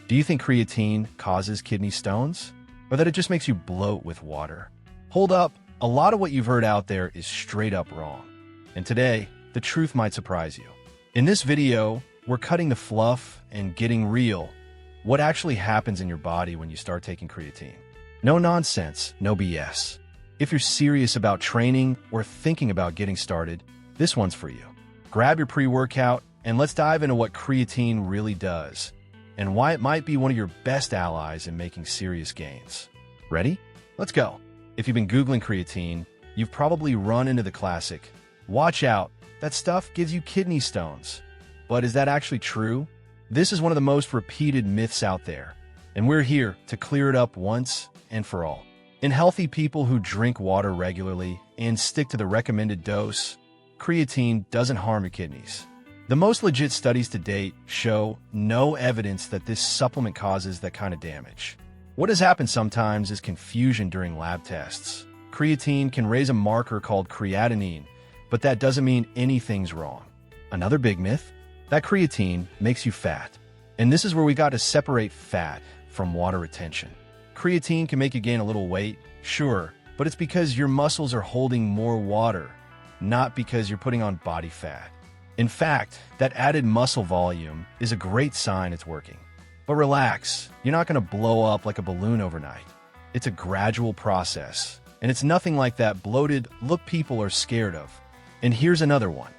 Do you think creatine causes kidney stones? Or that it just makes you bloat with water? Hold up, a lot of what you've heard out there is straight up wrong. And today, the truth might surprise you. In this video, we're cutting the fluff and getting real. What actually happens in your body when you start taking creatine? No nonsense, no BS. If you're serious about training or thinking about getting started, this one's for you. Grab your pre-workout and let's dive into what creatine really does and why it might be one of your best allies in making serious gains. Ready? Let's go. If you've been Googling creatine, you've probably run into the classic, "Watch out, that stuff gives you kidney stones." But is that actually true? This is one of the most repeated myths out there, and we're here to clear it up once and for all. In healthy people who drink water regularly and stick to the recommended dose, creatine doesn't harm your kidneys. The most legit studies to date show no evidence that this supplement causes that kind of damage. What has happened sometimes is confusion during lab tests. Creatine can raise a marker called creatinine, but that doesn't mean anything's wrong. Another big myth? That creatine makes you fat. And this is where we got to separate fat from water retention. Creatine can make you gain a little weight, sure, but it's because your muscles are holding more water, not because you're putting on body fat. In fact, that added muscle volume is a great sign it's working. But relax, you're not going to blow up like a balloon overnight. It's a gradual process, and it's nothing like that bloated look people are scared of. And here's another one.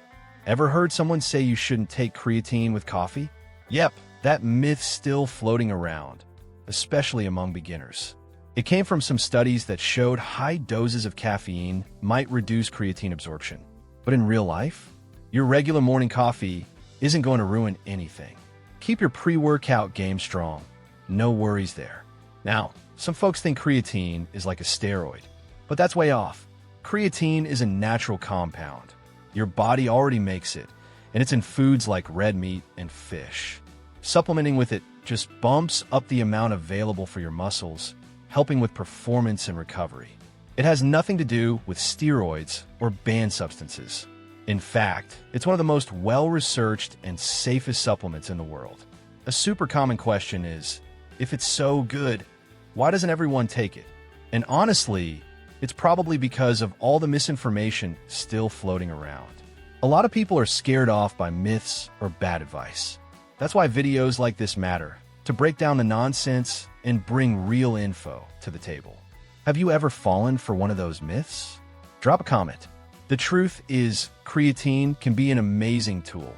Ever heard someone say you shouldn't take creatine with coffee? Yep, that myth's still floating around, especially among beginners. It came from some studies that showed high doses of caffeine might reduce creatine absorption. But in real life, your regular morning coffee isn't going to ruin anything. Keep your pre-workout game strong. No worries there. Now, some folks think creatine is like a steroid, but that's way off. Creatine is a natural compound. Your body already makes it, and it's in foods like red meat and fish. Supplementing with it just bumps up the amount available for your muscles, helping with performance and recovery. It has nothing to do with steroids or banned substances. In fact, it's one of the most well-researched and safest supplements in the world. A super common question is, if it's so good, why doesn't everyone take it? And honestly, it's probably because of all the misinformation still floating around. A lot of people are scared off by myths or bad advice. That's why videos like this matter, to break down the nonsense and bring real info to the table. Have you ever fallen for one of those myths? Drop a comment. The truth is, creatine can be an amazing tool,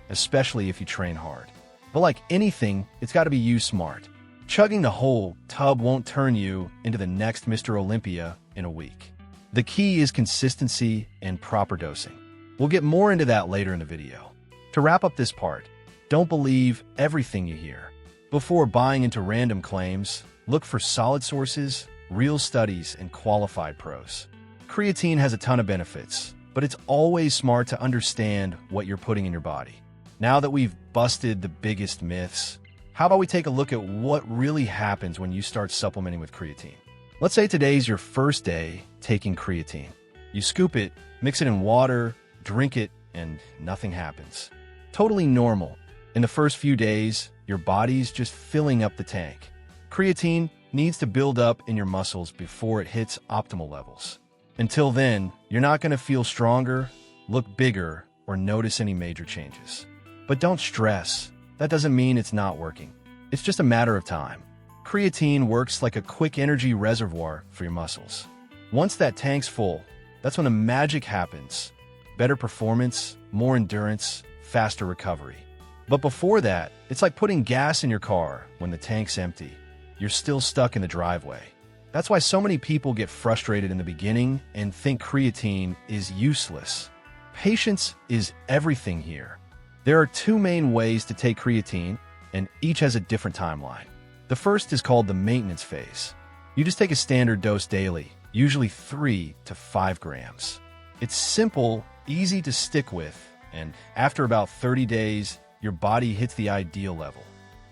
especially if you train hard. But like anything, it's got to be used smart. Chugging the whole tub won't turn you into the next Mr. Olympia in a week. The key is consistency and proper dosing. We'll get more into that later in the video. To wrap up this part, don't believe everything you hear. Before buying into random claims, look for solid sources, real studies, and qualified pros. Creatine has a ton of benefits, but it's always smart to understand what you're putting in your body. Now that we've busted the biggest myths, how about we take a look at what really happens when you start supplementing with creatine? Let's say today's your first day taking creatine. You scoop it, mix it in water, drink it, and nothing happens. Totally normal. In the first few days, your body's just filling up the tank. Creatine needs to build up in your muscles before it hits optimal levels. Until then, you're not going to feel stronger, look bigger, or notice any major changes. But don't stress. That doesn't mean it's not working. It's just a matter of time. Creatine works like a quick energy reservoir for your muscles. Once that tank's full, that's when the magic happens. Better performance, more endurance, faster recovery. But before that, it's like putting gas in your car when the tank's empty. You're still stuck in the driveway. That's why so many people get frustrated in the beginning and think creatine is useless. Patience is everything here. There are two main ways to take creatine, and each has a different timeline. The first is called the maintenance phase. You just take a standard dose daily, usually 3 to 5 grams. It's simple, easy to stick with, and after about 30 days, your body hits the ideal level.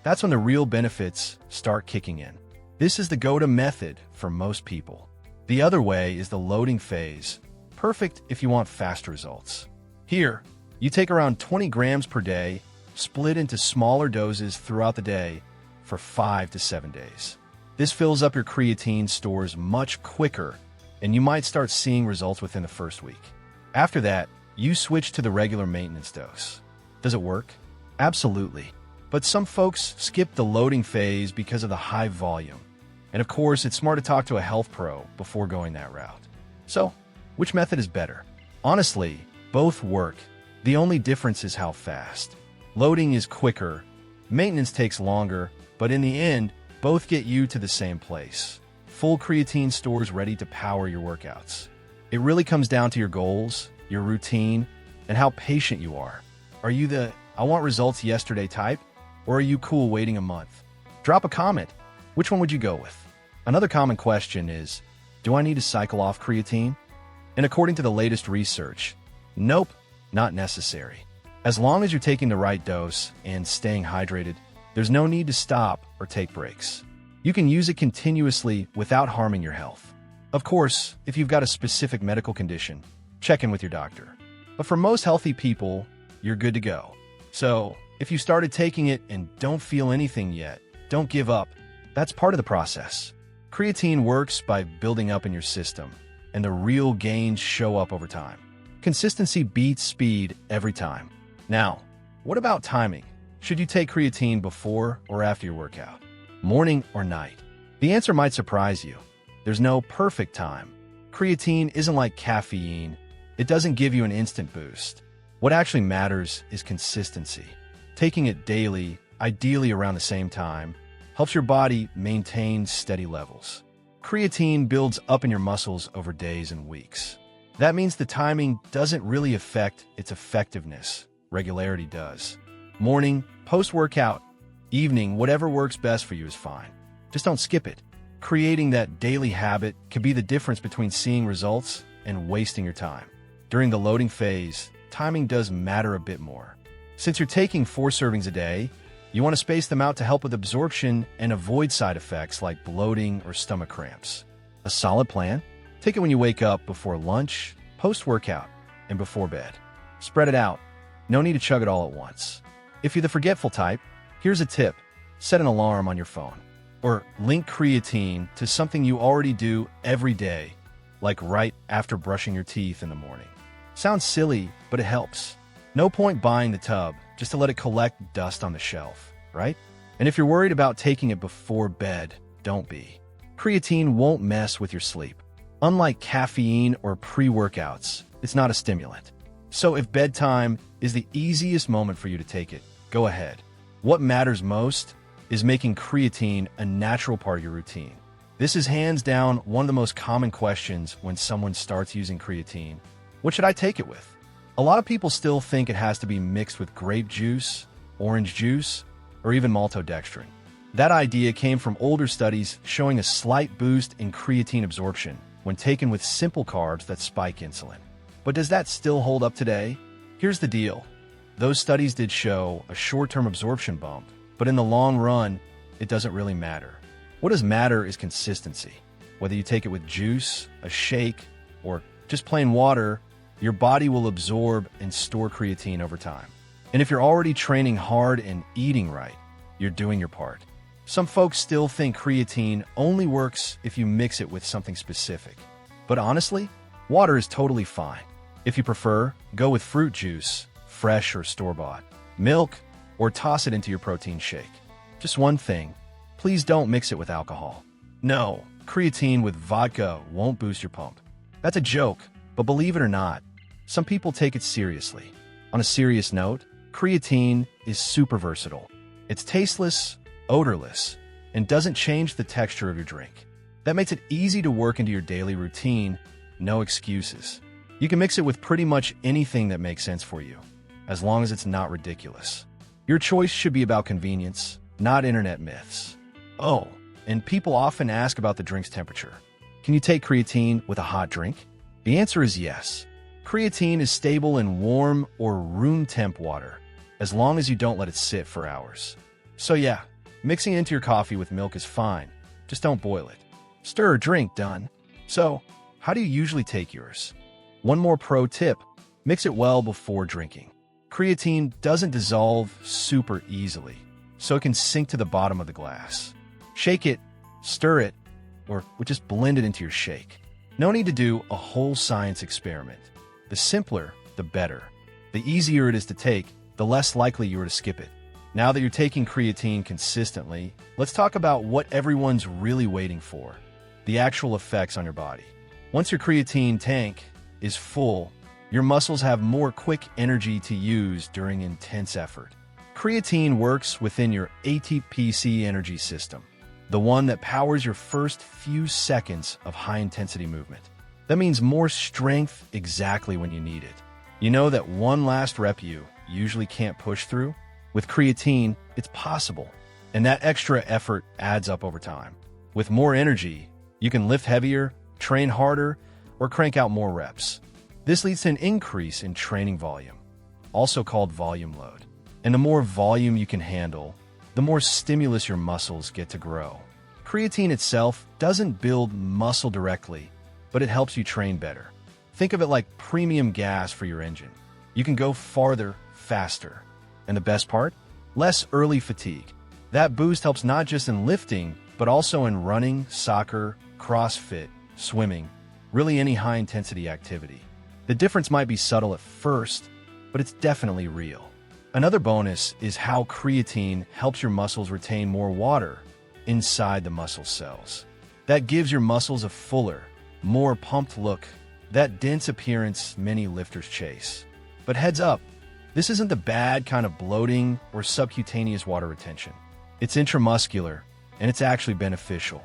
That's when the real benefits start kicking in. This is the go-to method for most people. The other way is the loading phase, perfect if you want fast results. Here, you take around 20 grams per day, split into smaller doses throughout the day, for 5 to 7 days. This fills up your creatine stores much quicker, and you might start seeing results within the first week. After that, you switch to the regular maintenance dose. Does it work? Absolutely. But some folks skip the loading phase because of the high volume. And of course, it's smart to talk to a health pro before going that route. So, which method is better? Honestly, both work. The only difference is how fast. Loading is quicker, maintenance takes longer, but in the end, both get you to the same place. Full creatine stores ready to power your workouts. It really comes down to your goals, your routine, and how patient you are. Are you the "I want results yesterday" type, or are you cool waiting a month? Drop a comment. Which one would you go with? Another common question is, do I need to cycle off creatine? And according to the latest research, nope, not necessary. As long as you're taking the right dose and staying hydrated, there's no need to stop or take breaks. You can use it continuously without harming your health. Of course, if you've got a specific medical condition, check in with your doctor. But for most healthy people, you're good to go. So, if you started taking it and don't feel anything yet, don't give up. That's part of the process. Creatine works by building up in your system, and the real gains show up over time. Consistency beats speed every time. Now, what about timing? Should you take creatine before or after your workout? Morning or night? The answer might surprise you. There's no perfect time. Creatine isn't like caffeine. It doesn't give you an instant boost. What actually matters is consistency. Taking it daily, ideally around the same time, helps your body maintain steady levels. Creatine builds up in your muscles over days and weeks. That means the timing doesn't really affect its effectiveness. Regularity does. Morning, post-workout, evening, whatever works best for you is fine. Just don't skip it. Creating that daily habit can be the difference between seeing results and wasting your time. During the loading phase, timing does matter a bit more. Since you're taking 4 servings a day, you want to space them out to help with absorption and avoid side effects like bloating or stomach cramps. A solid plan? Take it when you wake up, before lunch, post-workout, and before bed. Spread it out. No need to chug it all at once. If you're the forgetful type, here's a tip. Set an alarm on your phone. Or link creatine to something you already do every day, like right after brushing your teeth in the morning. Sounds silly, but it helps. No point buying the tub just to let it collect dust on the shelf, right? And if you're worried about taking it before bed, don't be. Creatine won't mess with your sleep. Unlike caffeine or pre-workouts, it's not a stimulant. So if bedtime is the easiest moment for you to take it, go ahead. What matters most is making creatine a natural part of your routine. This is hands down one of the most common questions when someone starts using creatine. What should I take it with? A lot of people still think it has to be mixed with grape juice, orange juice, or even maltodextrin. That idea came from older studies showing a slight boost in creatine absorption when taken with simple carbs that spike insulin. But does that still hold up today? Here's the deal. Those studies did show a short-term absorption bump, but in the long run, it doesn't really matter. What does matter is consistency. Whether you take it with juice, a shake, or just plain water, your body will absorb and store creatine over time. And if you're already training hard and eating right, you're doing your part. Some folks still think creatine only works if you mix it with something specific. But honestly, water is totally fine. If you prefer, go with fruit juice, fresh or store-bought, milk, or toss it into your protein shake. Just one thing, please don't mix it with alcohol. No, creatine with vodka won't boost your pump. That's a joke, but believe it or not, some people take it seriously. On a serious note, creatine is super versatile. It's tasteless, odorless, and doesn't change the texture of your drink. That makes it easy to work into your daily routine, no excuses. You can mix it with pretty much anything that makes sense for you, as long as it's not ridiculous. Your choice should be about convenience, not internet myths. Oh, and people often ask about the drink's temperature. Can you take creatine with a hot drink? The answer is yes. Creatine is stable in warm or room temp water, as long as you don't let it sit for hours. So yeah, mixing it into your coffee with milk is fine, just don't boil it. Stir or drink, done. So, how do you usually take yours? One more pro tip, mix it well before drinking. Creatine doesn't dissolve super easily, so it can sink to the bottom of the glass. Shake it, stir it, or just blend it into your shake. No need to do a whole science experiment. The simpler, the better. The easier it is to take, the less likely you are to skip it. Now that you're taking creatine consistently, let's talk about what everyone's really waiting for: the actual effects on your body. Once your creatine tank is full, your muscles have more quick energy to use during intense effort. Creatine works within your ATPC energy system, the one that powers your first few seconds of high-intensity movement. That means more strength exactly when you need it. You know that one last rep you usually can't push through? With creatine, it's possible, and that extra effort adds up over time. With more energy, you can lift heavier, train harder, or crank out more reps. This leads to an increase in training volume, also called volume load. And the more volume you can handle, the more stimulus your muscles get to grow. Creatine itself doesn't build muscle directly, but it helps you train better. Think of it like premium gas for your engine. You can go farther, faster. And the best part? Less early fatigue. That boost helps not just in lifting, but also in running, soccer, CrossFit, swimming, really any high-intensity activity. The difference might be subtle at first, but it's definitely real. Another bonus is how creatine helps your muscles retain more water inside the muscle cells. That gives your muscles a fuller, more pumped look, that dense appearance many lifters chase. But heads up, this isn't the bad kind of bloating or subcutaneous water retention. It's intramuscular, and it's actually beneficial.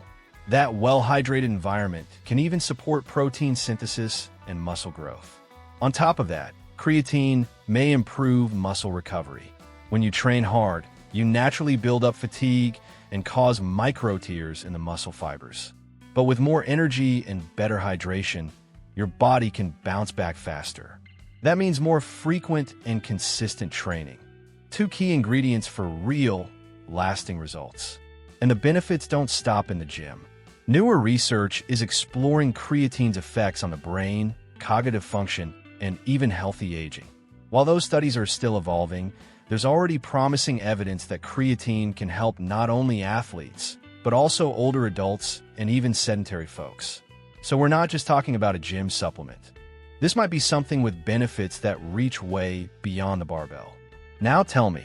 That well-hydrated environment can even support protein synthesis and muscle growth. On top of that, creatine may improve muscle recovery. When you train hard, you naturally build up fatigue and cause micro tears in the muscle fibers. But with more energy and better hydration, your body can bounce back faster. That means more frequent and consistent training. Two key ingredients for real, lasting results. And the benefits don't stop in the gym. Newer research is exploring creatine's effects on the brain, cognitive function, and even healthy aging. While those studies are still evolving, there's already promising evidence that creatine can help not only athletes, but also older adults and even sedentary folks. So we're not just talking about a gym supplement. This might be something with benefits that reach way beyond the barbell. Now tell me,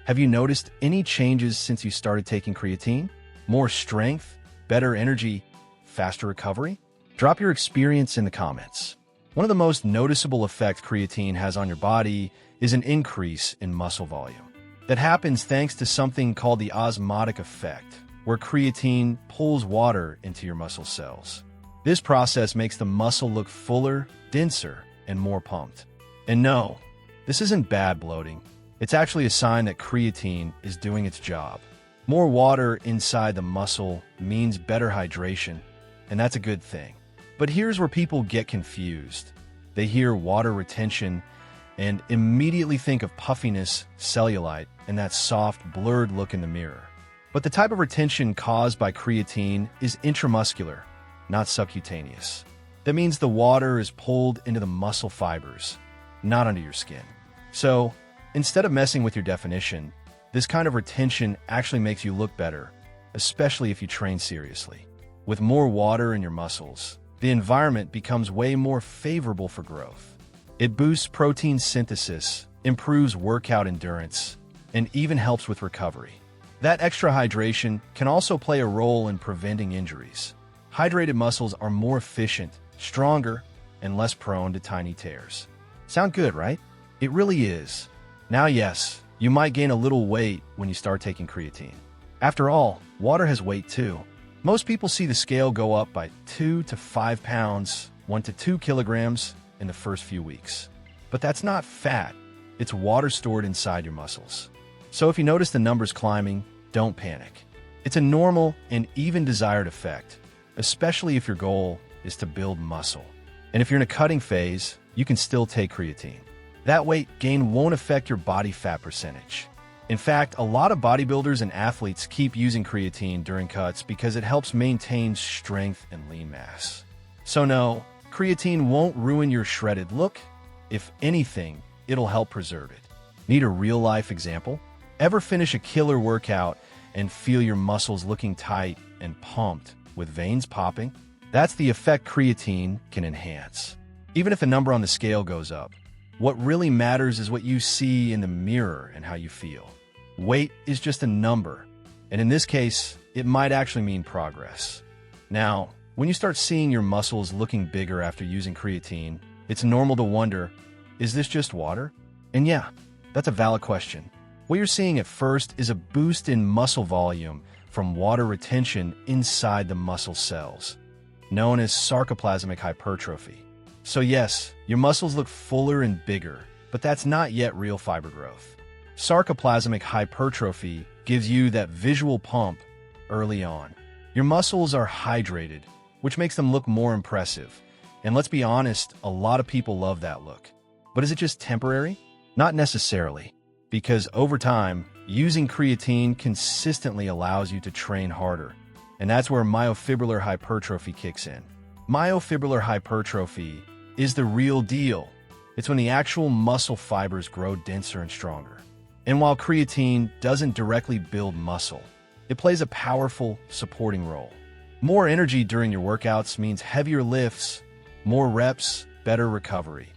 have you noticed any changes since you started taking creatine? More strength, better energy, faster recovery? Drop your experience in the comments. One of the most noticeable effects creatine has on your body is an increase in muscle volume. That happens thanks to something called the osmotic effect, where creatine pulls water into your muscle cells. This process makes the muscle look fuller, denser, and more pumped. And no, this isn't bad bloating. It's actually a sign that creatine is doing its job. More water inside the muscle means better hydration, and that's a good thing. But here's where people get confused. They hear water retention and immediately think of puffiness, cellulite, and that soft, blurred look in the mirror. But the type of retention caused by creatine is intramuscular, not subcutaneous. That means the water is pulled into the muscle fibers, not under your skin. So, instead of messing with your definition, this kind of retention actually makes you look better, especially if you train seriously. With more water in your muscles, the environment becomes way more favorable for growth. It boosts protein synthesis, improves workout endurance, and even helps with recovery. That extra hydration can also play a role in preventing injuries. Hydrated muscles are more efficient, stronger, and less prone to tiny tears. Sound good, right? It really is. Now, yes, you might gain a little weight when you start taking creatine. After all, water has weight too. Most people see the scale go up by 2 to 5 pounds, 1 to 2 kilograms in the first few weeks. But that's not fat. It's water stored inside your muscles. So if you notice the numbers climbing, don't panic. It's a normal and even desired effect, especially if your goal is to build muscle. And if you're in a cutting phase, you can still take creatine. That weight gain won't affect your body fat percentage. In fact, a lot of bodybuilders and athletes keep using creatine during cuts because it helps maintain strength and lean mass. So no, creatine won't ruin your shredded look. If anything, it'll help preserve it. Need a real-life example? Ever finish a killer workout and feel your muscles looking tight and pumped with veins popping? That's the effect creatine can enhance. Even if a number on the scale goes up, what really matters is what you see in the mirror and how you feel. Weight is just a number, and in this case, it might actually mean progress. Now, when you start seeing your muscles looking bigger after using creatine, it's normal to wonder, is this just water? And yeah, that's a valid question. What you're seeing at first is a boost in muscle volume from water retention inside the muscle cells, known as sarcoplasmic hypertrophy. So yes, your muscles look fuller and bigger, but that's not yet real fiber growth. Sarcoplasmic hypertrophy gives you that visual pump early on. Your muscles are hydrated, which makes them look more impressive. And let's be honest, a lot of people love that look. But is it just temporary? Not necessarily, because over time, using creatine consistently allows you to train harder. And that's where myofibrillar hypertrophy kicks in. Myofibrillar hypertrophy is the real deal. It's when the actual muscle fibers grow denser and stronger. And while creatine doesn't directly build muscle, it plays a powerful supporting role. More energy during your workouts means heavier lifts, more reps, better recovery.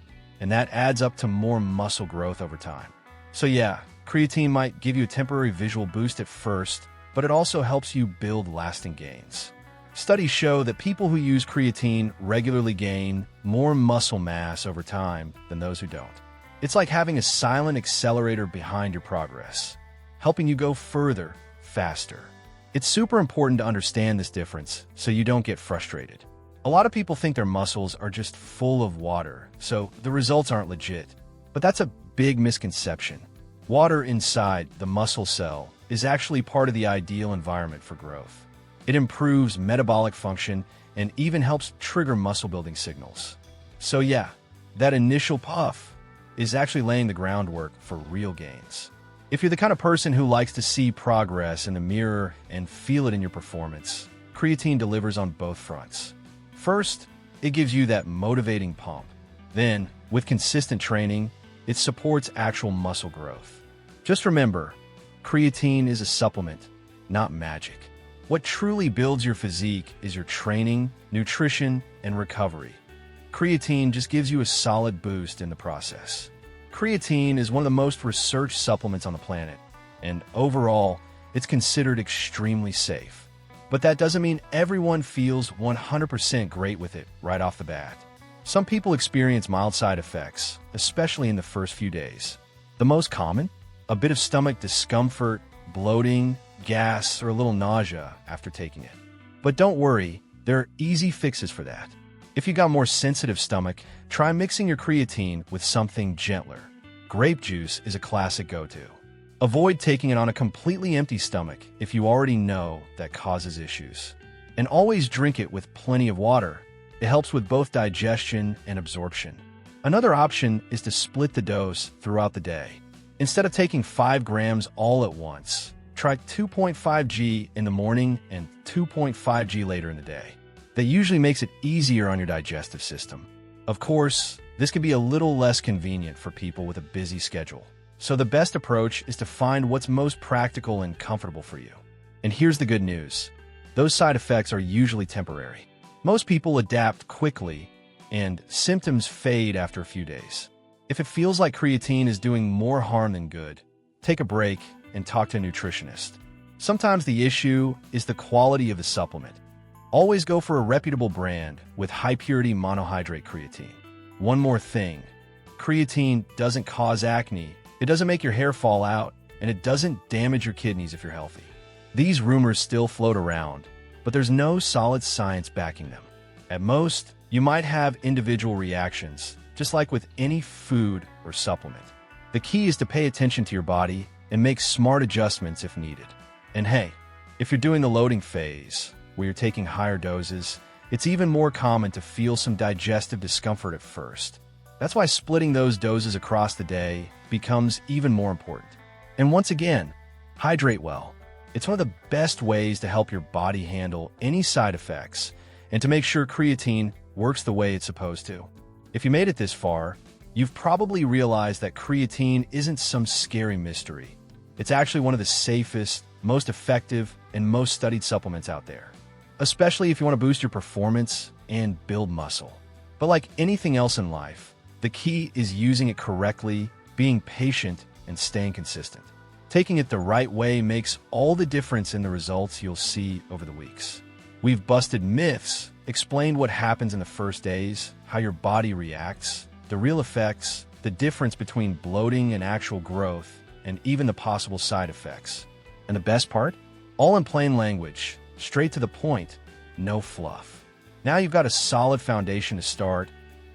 And that adds up to more muscle growth over time. So yeah, creatine might give you a temporary visual boost at first, but it also helps you build lasting gains. Studies show that people who use creatine regularly gain more muscle mass over time than those who don't. It's like having a silent accelerator behind your progress, helping you go further, faster. It's super important to understand this difference so you don't get frustrated. A lot of people think their muscles are just full of water, so the results aren't legit. But that's a big misconception. Water inside the muscle cell is actually part of the ideal environment for growth. It improves metabolic function and even helps trigger muscle-building signals. So yeah, that initial puff is actually laying the groundwork for real gains. If you're the kind of person who likes to see progress in the mirror and feel it in your performance, creatine delivers on both fronts. First, it gives you that motivating pump. Then, with consistent training, it supports actual muscle growth. Just remember, creatine is a supplement, not magic. What truly builds your physique is your training, nutrition, and recovery. Creatine just gives you a solid boost in the process. Creatine is one of the most researched supplements on the planet, and overall, it's considered extremely safe. But that doesn't mean everyone feels 100% great with it right off the bat. Some people experience mild side effects, especially in the first few days. The most common? A bit of stomach discomfort, bloating, gas, or a little nausea after taking it. But don't worry, there are easy fixes for that. If you got more sensitive stomach, try mixing your creatine with something gentler. Grape juice is a classic go-to. Avoid taking it on a completely empty stomach if you already know that causes issues. And always drink it with plenty of water. It helps with both digestion and absorption. Another option is to split the dose throughout the day. Instead of taking 5 grams all at once, try 2.5 g in the morning and 2.5 g later in the day. That usually makes it easier on your digestive system. Of course, this can be a little less convenient for people with a busy schedule. So the best approach is to find what's most practical and comfortable for you. And here's the good news. Those side effects are usually temporary. Most people adapt quickly, and symptoms fade after a few days. If it feels like creatine is doing more harm than good, take a break and talk to a nutritionist. Sometimes the issue is the quality of the supplement. Always go for a reputable brand with high-purity monohydrate creatine. One more thing, creatine doesn't cause acne, it doesn't make your hair fall out, and it doesn't damage your kidneys if you're healthy. These rumors still float around, but there's no solid science backing them. At most, you might have individual reactions, just like with any food or supplement. The key is to pay attention to your body and make smart adjustments if needed. And hey, if you're doing the loading phase, where you're taking higher doses, it's even more common to feel some digestive discomfort at first. That's why splitting those doses across the day becomes even more important. And once again, hydrate well. It's one of the best ways to help your body handle any side effects and to make sure creatine works the way it's supposed to. If you made it this far, you've probably realized that creatine isn't some scary mystery. It's actually one of the safest, most effective, and most studied supplements out there, especially if you want to boost your performance and build muscle. But like anything else in life, the key is using it correctly, being patient, and staying consistent. Taking it the right way makes all the difference in the results you'll see over the weeks. We've busted myths, explained what happens in the first days, how your body reacts, the real effects, the difference between bloating and actual growth, and even the possible side effects. And the best part? All in plain language, straight to the point, no fluff. Now you've got a solid foundation to start,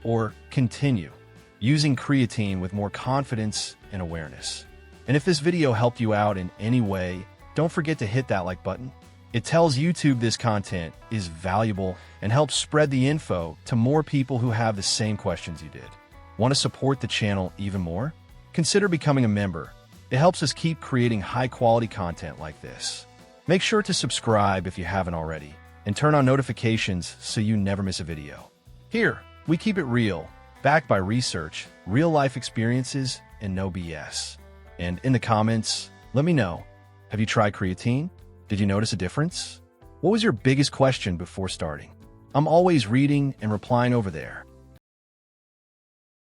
or continue, using creatine with more confidence and awareness. And if this video helped you out in any way, don't forget to hit that like button. It tells YouTube this content is valuable and helps spread the info to more people who have the same questions you did. Want to support the channel even more? Consider becoming a member. It helps us keep creating high-quality content like this. Make sure to subscribe if you haven't already, and turn on notifications so you never miss a video. Here, we keep it real, backed by research, real-life experiences, and no BS. And in the comments, let me know, have you tried creatine? Did you notice a difference? What was your biggest question before starting? I'm always reading and replying over there.